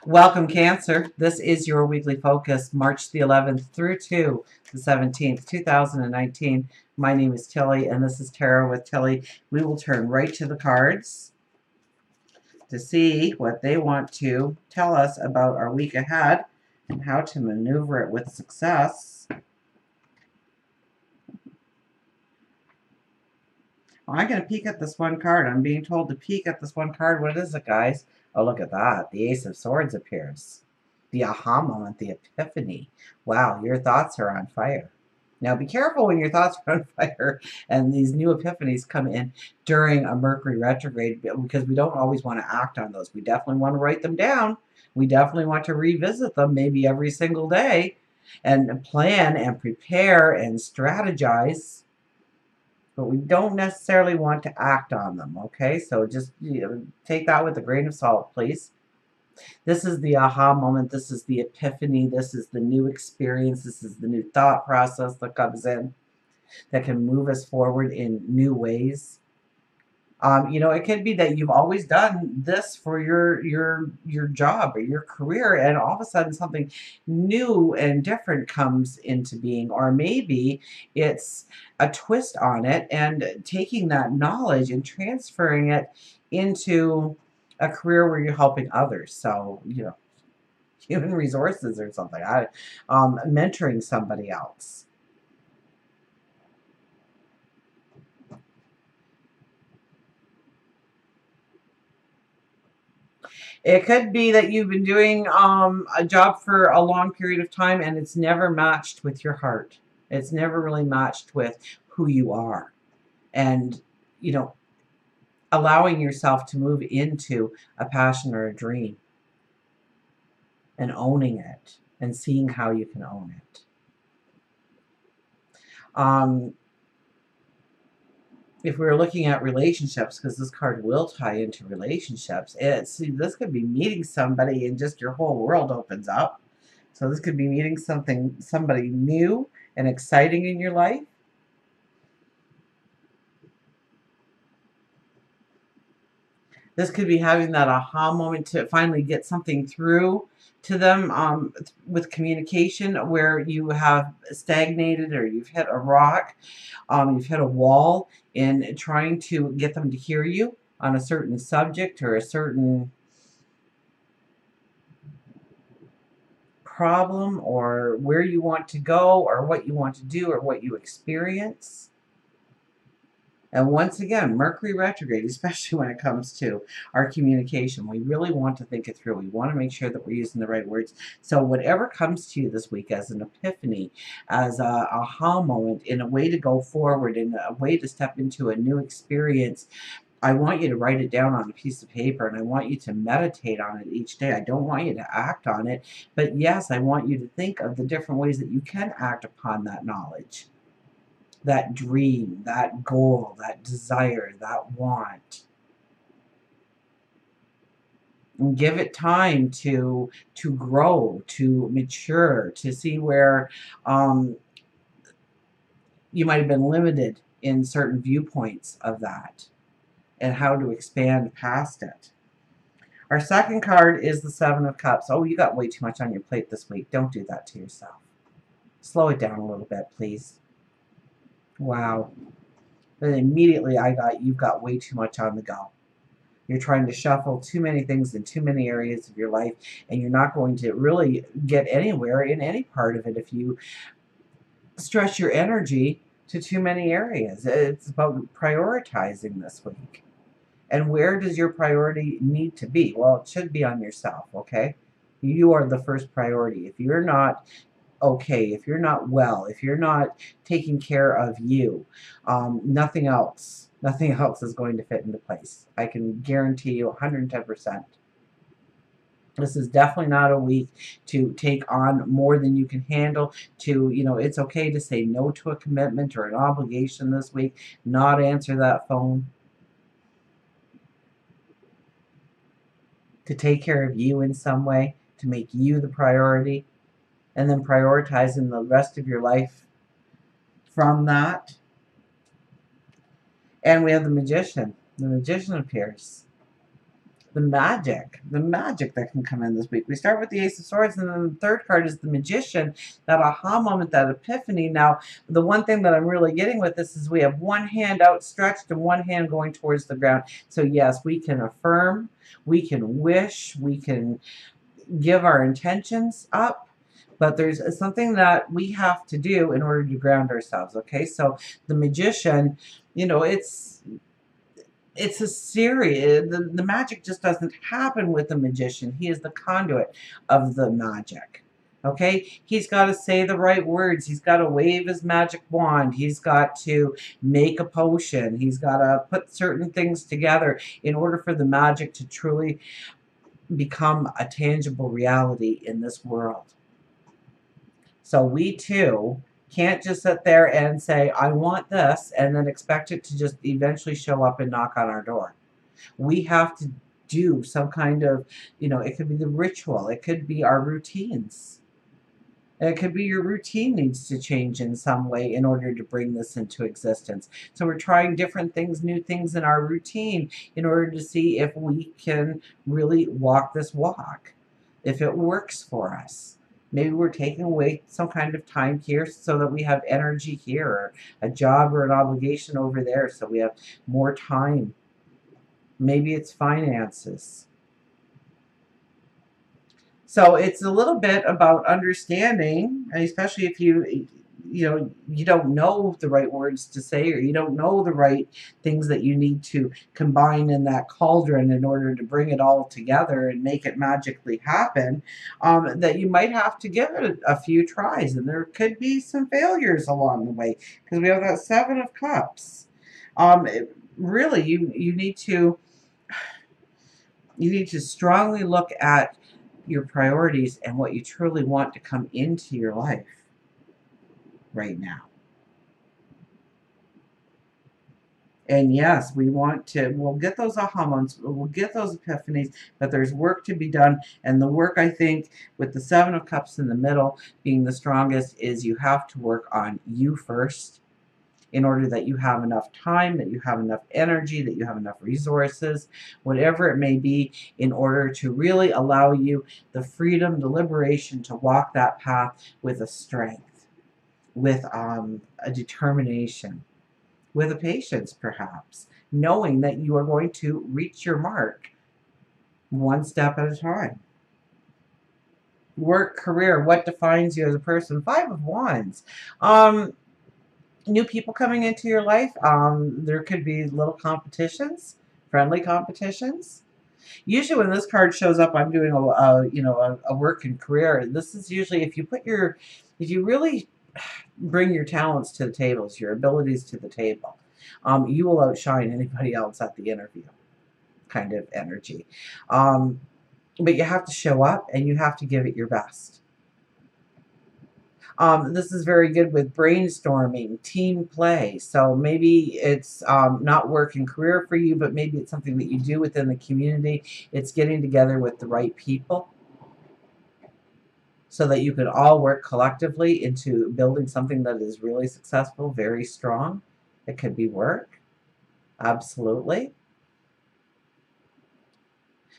Welcome, Cancer. This is your weekly focus, March the 11th through to the 17th, 2019. My name is Tilly, and this is Tarot with Tilly. We will turn right to the cards to see what they want to tell us about our week ahead and how to maneuver it with success. Well, I'm going to peek at this one card. I'm being told to peek at this one card. What is it, guys? Oh, look at that. The Ace of Swords appears. The aha moment, the epiphany. Wow, your thoughts are on fire. Now, be careful when your thoughts are on fire and these new epiphanies come in during a Mercury retrograde, because we don't always want to act on those. We definitely want to write them down. We definitely want to revisit them maybe every single day and plan and prepare and strategize, but we don't necessarily want to act on them, okay? So just take that with a grain of salt, please. This is the aha moment. This is the epiphany. This is the new experience. This is the new thought process that comes in that can move us forward in new ways. It could be that you've always done this for your job or your career, and all of a sudden something new and different comes into being, or maybe it's a twist on it and taking that knowledge and transferring it into a career where you're helping others. So, human resources or something. Mentoring somebody else. It could be that you've been doing a job for a long period of time and it's never matched with your heart. It's never really matched with who you are. And, allowing yourself to move into a passion or a dream and owning it and seeing how you can own it. If we were looking at relationships, because this card will tie into relationships, this could be meeting somebody and just your whole world opens up. So this could be meeting somebody new and exciting in your life. This could be having that aha moment to finally get something through to them with communication, where you have stagnated or you've hit a rock, you've hit a wall in trying to get them to hear you on a certain subject or a certain problem, or where you want to go, or what you want to do, or what you experience. And once again, Mercury retrograde, especially when it comes to our communication, we really want to think it through. We want to make sure that we're using the right words. So whatever comes to you this week as an epiphany, as a aha moment, in a way to go forward, in a way to step into a new experience, I want you to write it down on a piece of paper, and I want you to meditate on it each day. I don't want you to act on it, but yes, I want you to think of the different ways that you can act upon that knowledge, that dream, that goal, that desire, that want. And give it time to grow, to mature, to see where you might have been limited in certain viewpoints of that, and how to expand past it. Our second card is the Seven of Cups. Oh, you got way too much on your plate this week. Don't do that to yourself. Slow it down a little bit, please. Wow. Then immediately you've got way too much on the go. You're trying to shuffle too many things in too many areas of your life, and you're not going to really get anywhere in any part of it if you stress your energy to too many areas. It's about prioritizing this week. And where does your priority need to be? Well, it should be on yourself, okay? You are the first priority. If you're not okay, if you're not well, if you're not taking care of you, nothing else is going to fit into place. I can guarantee you 110%. This is definitely not a week to take on more than you can handle. It's okay to say no to a commitment or an obligation this week, not answer that phone, to take care of you in some way, to make you the priority, and then prioritizing the rest of your life from that. And we have the Magician. The Magician appears. the magic that can come in this week. We start with the Ace of Swords, and then the third card is the Magician, that aha moment, that epiphany. Now, the one thing that I'm really getting with this is we have one hand outstretched and one hand going towards the ground. So yes, we can affirm, we can wish, we can give our intentions up, but there's something that we have to do in order to ground ourselves. Okay, so the Magician, it's a series. The magic just doesn't happen with the Magician. He is the conduit of the magic. Okay, he's got to say the right words. He's got to wave his magic wand. He's got to make a potion. He's got to put certain things together in order for the magic to truly become a tangible reality in this world. So we too can't just sit there and say, I want this, and then expect it to just eventually show up and knock on our door. We have to do some kind of, it could be the ritual. It could be our routines. It could be your routine needs to change in some way in order to bring this into existence. So we're trying different things, new things in our routine in order to see if we can really walk this walk, if it works for us. Maybe we're taking away some kind of time here so that we have energy here, or a job or an obligation over there so we have more time. Maybe it's finances. So it's a little bit about understanding, and especially if you don't know the right words to say, or you don't know the right things that you need to combine in that cauldron in order to bring it all together and make it magically happen, that you might have to give it a few tries, and there could be some failures along the way, because we have that Seven of Cups. Really, you need to strongly look at your priorities and what you truly want to come into your life right now. And yes, we'll get those aha moments, we'll get those epiphanies, but there's work to be done. And the work, I think, with the Seven of Cups in the middle being the strongest, is you have to work on you first, in order that you have enough time, that you have enough energy, that you have enough resources, whatever it may be, in order to really allow you the freedom, the liberation to walk that path with a strength, with a determination, with a patience perhaps, knowing that you are going to reach your mark one step at a time. Work, career, what defines you as a person? Five of Wands. New people coming into your life. There could be little competitions, friendly competitions. Usually when this card shows up, I'm doing a work and career. This is usually if you really bring your talents to the tables, your abilities to the table, you will outshine anybody else at the interview kind of energy. But you have to show up and you have to give it your best. This is very good with brainstorming, team play. So maybe it's not work and career for you, but maybe it's something that you do within the community. It's getting together with the right people so that you can all work collectively into building something that is really successful, very strong. It could be work, absolutely.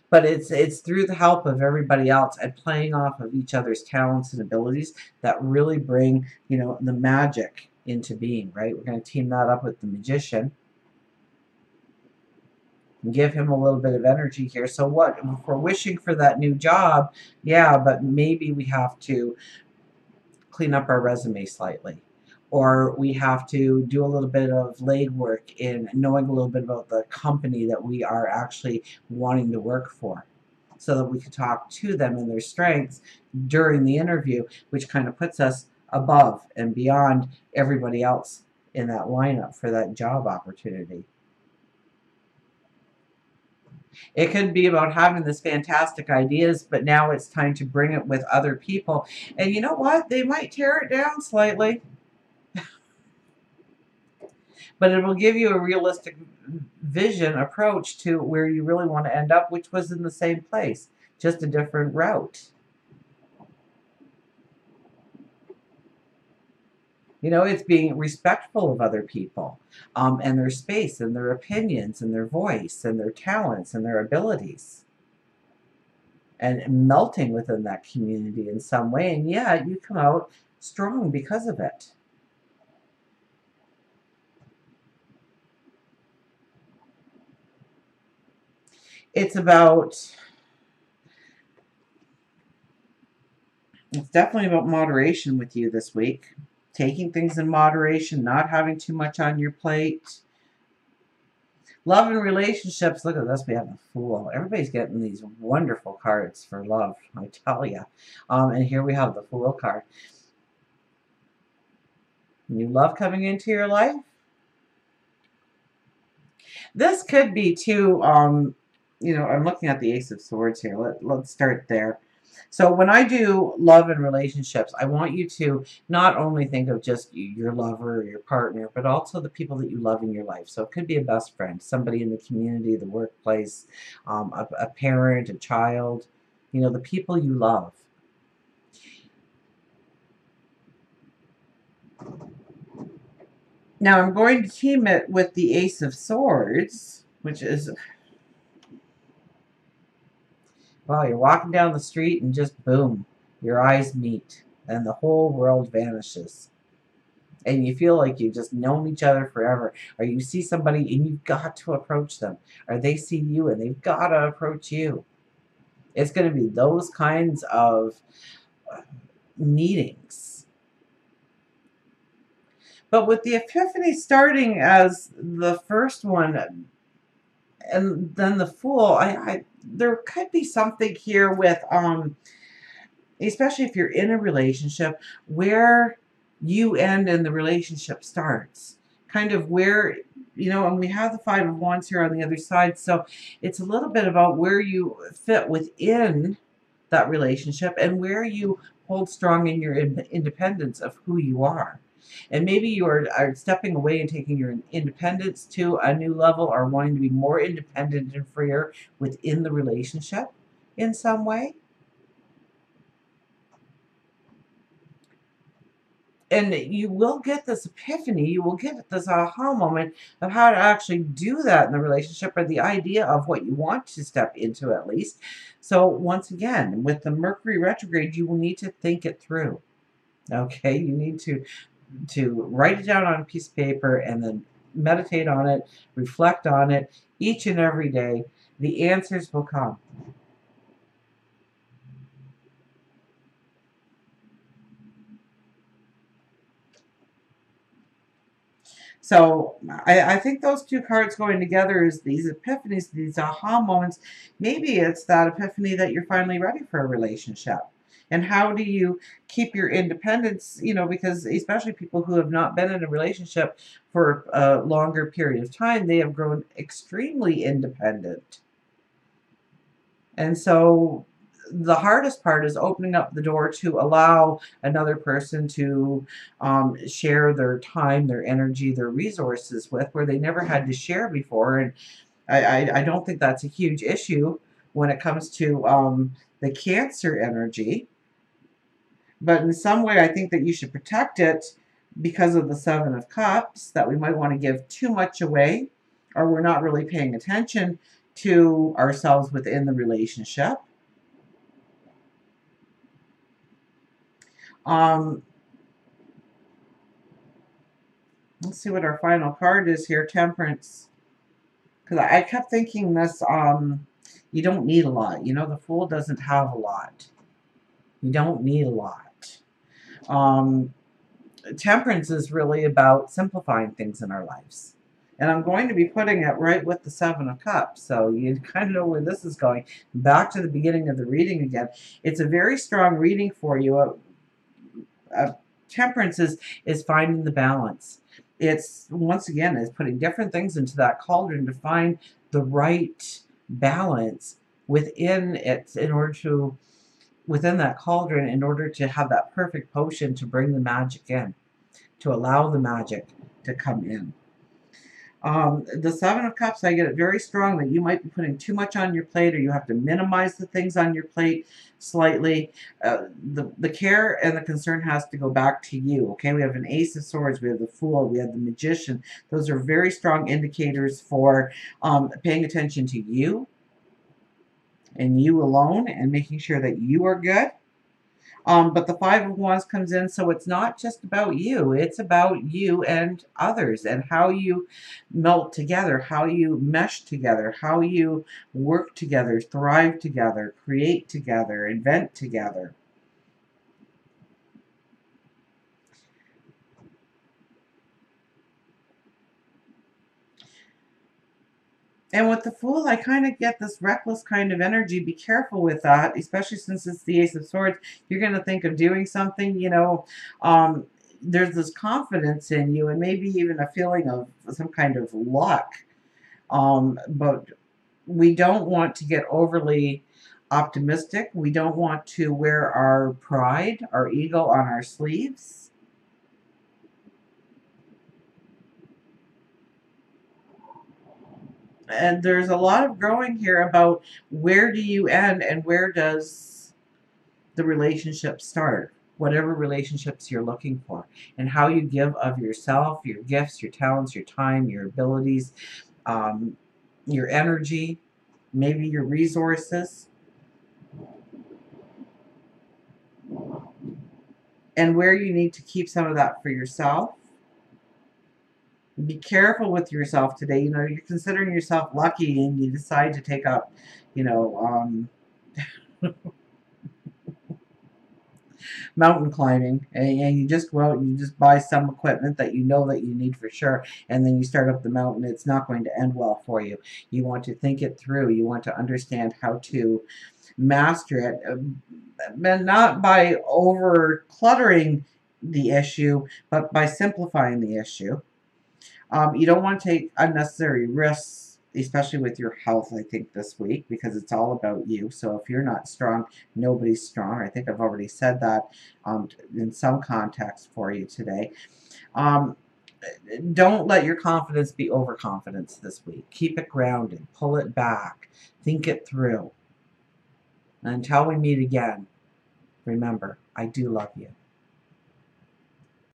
But it's through the help of everybody else and playing off of each other's talents and abilities that really bring, the magic into being, right? We're going to team that up with the Magician and give him a little bit of energy here. So what, if we're wishing for that new job, yeah, but maybe we have to clean up our resume slightly. Or we have to do a little bit of legwork in knowing a little bit about the company that we are actually wanting to work for, so that we can talk to them and their strengths during the interview, which kind of puts us above and beyond everybody else in that lineup for that job opportunity. It could be about having this fantastic ideas, but now it's time to bring it with other people. And you know what? They might tear it down slightly. But it will give you a realistic vision approach to where you really want to end up, which was in the same place, just a different route. It's being respectful of other people, and their space and their opinions and their voice and their talents and their abilities. and melting within that community in some way, and yeah, you come out strong because of it. It's about, it's definitely about moderation with you this week. Taking things in moderation, not having too much on your plate. Love and relationships. Look at this. We have the Fool. Everybody's getting these wonderful cards for love, I tell you. And here we have the Fool card. New love coming into your life. This could be too, I'm looking at the Ace of Swords here. Let's start there. So when I do love and relationships, I want you to not only think of just your lover or your partner, but also the people that you love in your life. So it could be a best friend, somebody in the community, the workplace, a parent, a child, the people you love. Now I'm going to team it with the Ace of Swords, which is, well, you're walking down the street and just boom, your eyes meet and the whole world vanishes. And you feel like you've just known each other forever. Or you see somebody and you've got to approach them. Or they see you and they've got to approach you. It's going to be those kinds of meetings. But with the Epiphany starting as the first one, and then the Fool, there could be something here with, especially if you're in a relationship, where you end and the relationship starts. Kind of where, and we have the Five of Wands here on the other side, so it's a little bit about where you fit within that relationship and where you hold strong in your independence of who you are. And maybe you are stepping away and taking your independence to a new level, or wanting to be more independent and freer within the relationship in some way. And you will get this epiphany, you will get this aha moment of how to actually do that in the relationship, or the idea of what you want to step into at least. So once again, with the Mercury retrograde, you will need to think it through. Okay, you need to write it down on a piece of paper and then meditate on it, reflect on it each and every day. The answers will come. So I think those two cards going together is these epiphanies, these aha moments. Maybe it's that epiphany that you're finally ready for a relationship. And how do you keep your independence? Because especially people who have not been in a relationship for a longer period of time, they have grown extremely independent. And so the hardest part is opening up the door to allow another person to share their time, their energy, their resources with, where they never had to share before. And I don't think that's a huge issue when it comes to the Cancer energy. But in some way, I think that you should protect it because of the Seven of Cups, that we might want to give too much away, or we're not really paying attention to ourselves within the relationship. Let's see what our final card is here, Temperance. Because I kept thinking this, you don't need a lot. The Fool doesn't have a lot. You don't need a lot. Temperance is really about simplifying things in our lives. And I'm going to be putting it right with the Seven of Cups. So you kind of know where this is going. Back to the beginning of the reading again. It's a very strong reading for you. Temperance is finding the balance. It's, once again, is putting different things into that cauldron to find the right balance within it, in order to, within that cauldron, in order to have that perfect potion to bring the magic in, to allow the magic to come in. The Seven of Cups, I get it very strong that you might be putting too much on your plate, or you have to minimize the things on your plate slightly. The care and the concern has to go back to you. Okay, we have an Ace of Swords, we have the Fool, we have the Magician. Those are very strong indicators for paying attention to you and you alone and making sure that you are good. But the Five of Wands comes in, so it's not just about you. It's about you and others and how you melt together, how you mesh together, how you work together, thrive together, create together, invent together. And with the Fool, I kind of get this reckless kind of energy. Be careful with that, especially since it's the Ace of Swords. You're going to think of doing something, um, there's this confidence in you and maybe even a feeling of some kind of luck. But we don't want to get overly optimistic. We don't want to wear our pride, our ego on our sleeves. And there's a lot of growing here about where do you end and where does the relationship start, whatever relationships you're looking for, and how you give of yourself, your gifts, your talents, your time, your abilities, um, your energy, maybe your resources, and where you need to keep some of that for yourself. Be careful with yourself today. You're considering yourself lucky and you decide to take up, you know, mountain climbing, and you just go out and you just buy some equipment that you know that you need for sure, and then you start up the mountain. It's not going to end well for you. You want to think it through. You want to understand how to master it, and not by over cluttering the issue, but by simplifying the issue. You don't want to take unnecessary risks, especially with your health, I think, this week, because it's all about you. So if you're not strong, nobody's strong. I think I've already said that in some context for you today. Um, don't let your confidence be overconfidence this week. Keep it grounded. Pull it back. Think it through. And until we meet again, remember, I do love you.